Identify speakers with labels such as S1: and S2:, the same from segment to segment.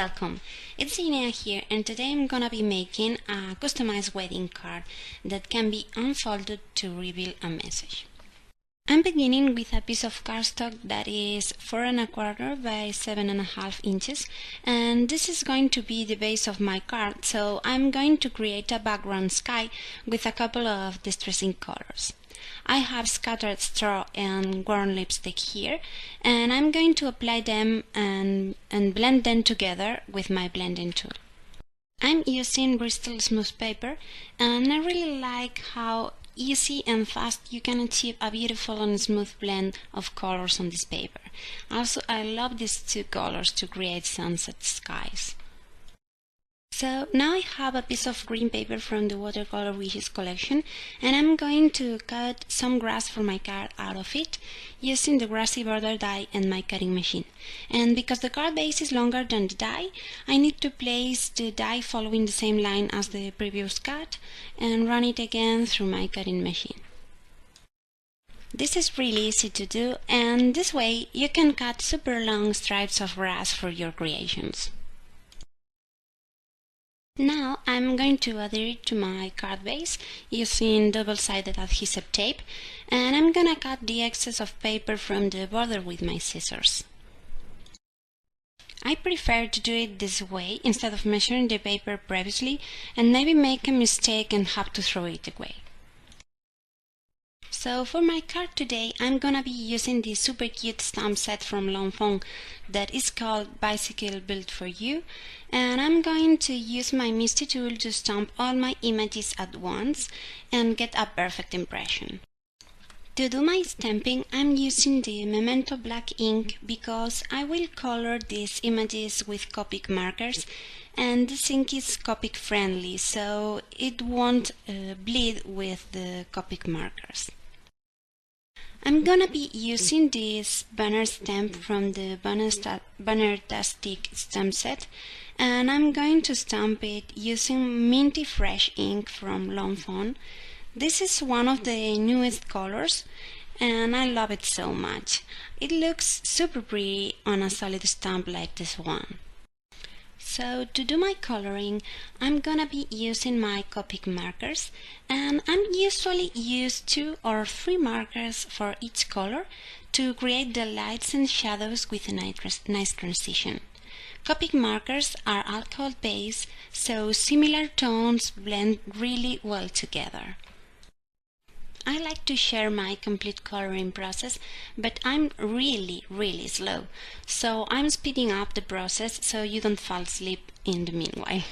S1: Welcome, it's Ina here, and today I'm gonna be making a customized wedding card that can be unfolded to reveal a message. I'm beginning with a piece of cardstock that is 4¼ by 7½ inches, and this is going to be the base of my card, so I'm going to create a background sky with a couple of distressing colors. I have scattered straw and worn lipstick here, and I'm going to apply them and blend them together with my blending tool. I'm using Bristol smooth paper, and I really like how easy and fast you can achieve a beautiful and smooth blend of colors on this paper. Also, I love these two colors to create sunset skies. So now I have a piece of green paper from the watercolor wishes collection, and I'm going to cut some grass for my card out of it using the grassy border die and my cutting machine. And because the card base is longer than the die, I need to place the die following the same line as the previous cut and run it again through my cutting machine. This is really easy to do, and this way you can cut super long stripes of grass for your creations. Now I'm going to adhere it to my card base using double-sided adhesive tape, and I'm gonna cut the excess of paper from the border with my scissors. I prefer to do it this way instead of measuring the paper previously and maybe make a mistake and have to throw it away. So for my card today, I'm gonna be using this super cute stamp set from lawnfawn that is called Bicycle Built for You, and I'm going to use my Misty tool to stamp all my images at once and get a perfect impression. To do my stamping, I'm using the Memento black ink because I will color these images with Copic markers, and this ink is Copic friendly, so it won't bleed with the Copic markers. I'm gonna be using this banner stamp from the Banner-tastic stamp set, and I'm going to stamp it using Minty Fresh ink from lawnfawn. This is one of the newest colors, and I love it so much. It looks super pretty on a solid stamp like this one. So to do my coloring, I'm gonna be using my Copic markers, and I'm usually use 2 or 3 markers for each color to create the lights and shadows with a nice transition. Copic markers are alcohol based, so similar tones blend really well together. I like to share my complete coloring process, but I'm really slow, so I'm speeding up the process so you don't fall asleep in the meanwhile.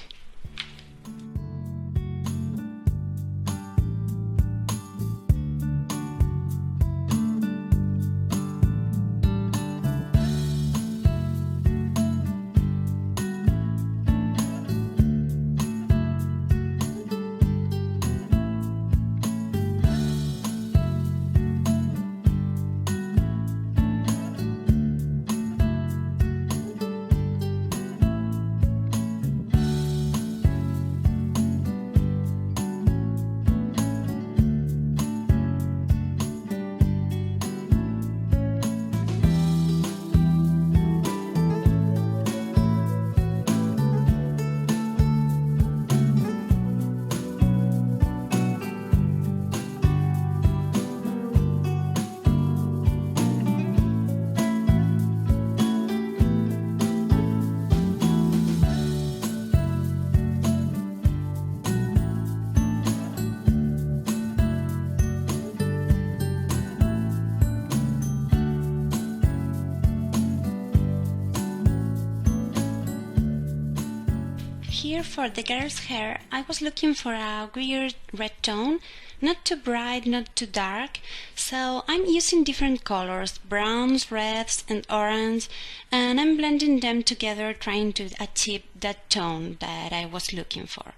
S1: Here for the girl's hair, I was looking for a weird red tone, not too bright, not too dark, so I'm using different colors, browns, reds and orange, and I'm blending them together trying to achieve that tone that I was looking for.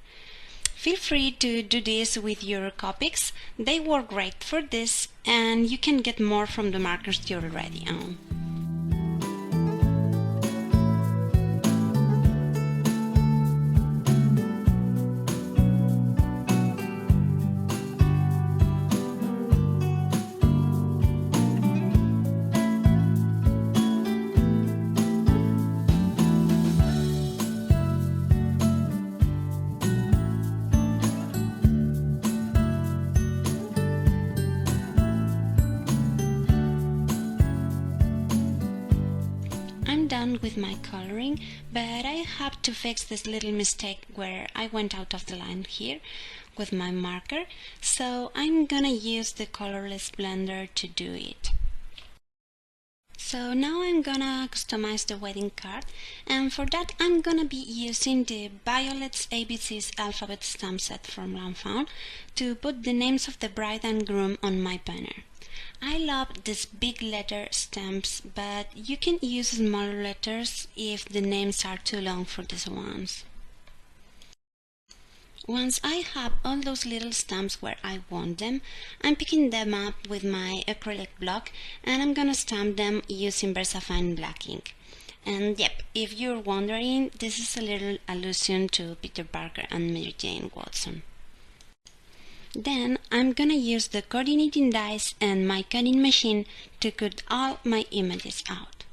S1: Feel free to do this with your Copics, they work great for this, and you can get more from the markers you already own. with my coloring, but I have to fix this little mistake where I went out of the line here with my marker, so I'm gonna use the colorless blender to do it. So now I'm gonna customize the wedding card, and for that I'm gonna be using the Violet's ABC's alphabet stamp set from lawnfawn to put the names of the bride and groom on my banner. I love these big letter stamps, but you can use smaller letters if the names are too long for these ones. Once I have all those little stamps where I want them, I'm picking them up with my acrylic block and I'm gonna stamp them using VersaFine black ink. And yep, if you're wondering, this is a little allusion to Peter Parker and Mary Jane Watson. Then I'm gonna use the coordinating dies and my cutting machine to cut all my images out.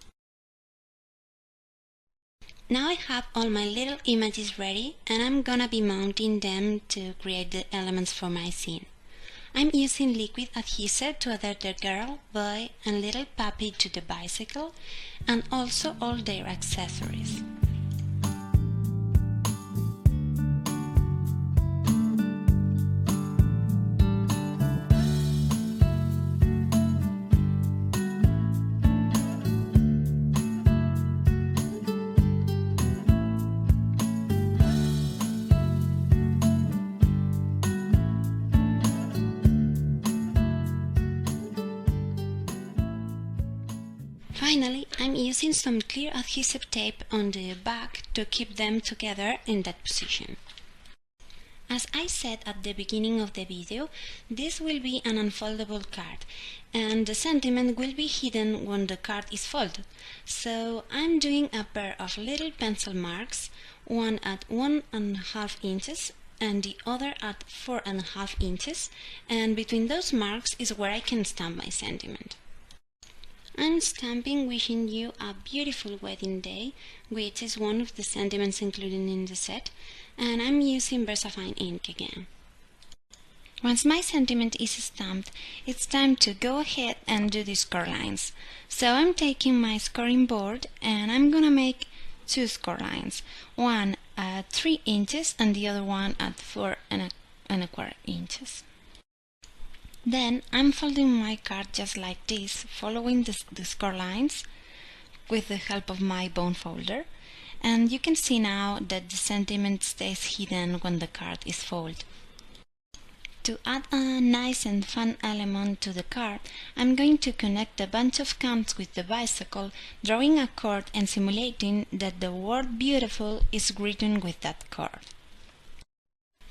S1: Now I have all my little images ready and I'm gonna be mounting them to create the elements for my scene. I'm using liquid adhesive to adhere the girl, boy and little puppy to the bicycle and also all their accessories. Finally, I'm using some clear adhesive tape on the back to keep them together in that position. As I said at the beginning of the video, this will be an unfoldable card, and the sentiment will be hidden when the card is folded. So I'm doing a pair of little pencil marks, one at 1.5 inches and the other at 4.5 inches, and between those marks is where I can stamp my sentiment. I'm stamping wishing you a beautiful wedding day, which is one of the sentiments included in the set, and I'm using VersaFine ink again. Once my sentiment is stamped, it's time to go ahead and do the score lines. So I'm taking my scoring board and I'm gonna make two score lines, one at 3 inches and the other one at 4.25 inches. Then I'm folding my card just like this, following the score lines with the help of my bone folder, and you can see now that the sentiment stays hidden when the card is folded. To add a nice and fun element to the card, I'm going to connect a bunch of counts with the bicycle, drawing a cord and simulating that the word beautiful is written with that cord.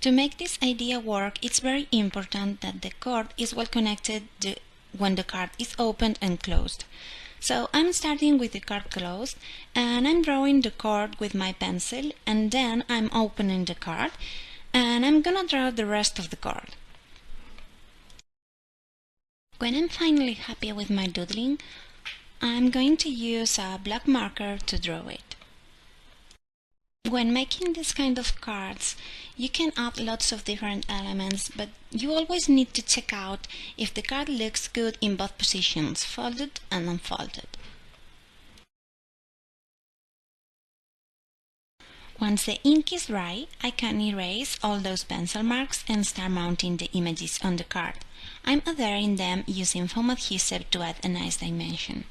S1: To make this idea work, it's very important that the cord is well connected when the card is opened and closed. So I'm starting with the card closed and I'm drawing the cord with my pencil, and then I'm opening the card and I'm gonna draw the rest of the cord. When I'm finally happy with my doodling, I'm going to use a black marker to draw it. When making this kind of cards, you can add lots of different elements, but you always need to check out if the card looks good in both positions, folded and unfolded. Once the ink is dry, I can erase all those pencil marks and start mounting the images on the card. I'm adhering them using foam adhesive to add a nice dimension.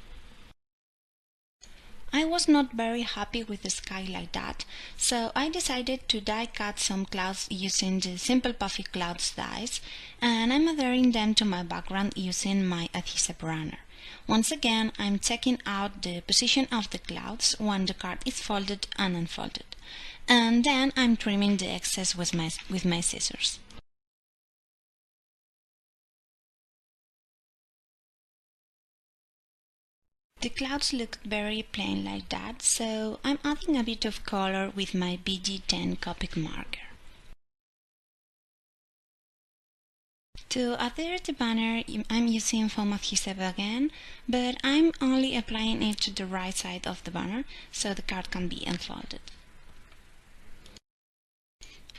S1: I was not very happy with the sky like that, so I decided to die cut some clouds using the Simple Puffy Clouds dies, and I'm adhering them to my background using my adhesive runner. Once again, I'm checking out the position of the clouds when the card is folded and unfolded, and then I'm trimming the excess with my scissors. The clouds look very plain like that, so I'm adding a bit of color with my BG10 Copic marker. To adhere the banner, I'm using foam adhesive again, but I'm only applying it to the right side of the banner, so the card can be unfolded.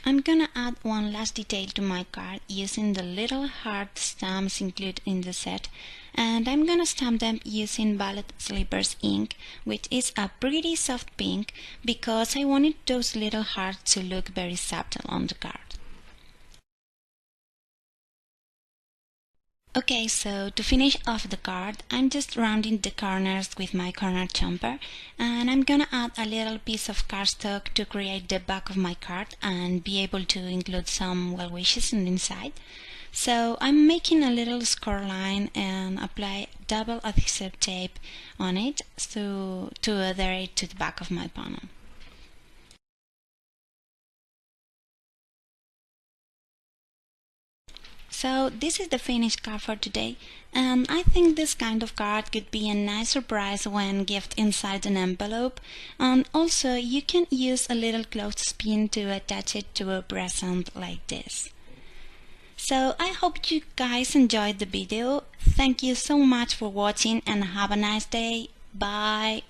S1: I'm gonna add one last detail to my card using the little heart stamps included in the set, and I'm gonna stamp them using Ballet Slippers ink, which is a pretty soft pink because I wanted those little hearts to look very subtle on the card. Okay, so to finish off the card, I'm just rounding the corners with my corner chomper, and I'm gonna add a little piece of cardstock to create the back of my card and be able to include some well wishes on the inside. So I'm making a little score line and apply double adhesive tape on it to adhere it to the back of my panel. So this is the finished card for today, and I think this kind of card could be a nice surprise when gift inside an envelope, and also you can use a little clothespin to attach it to a present like this. So I hope you guys enjoyed the video. Thank you so much for watching and have a nice day. Bye!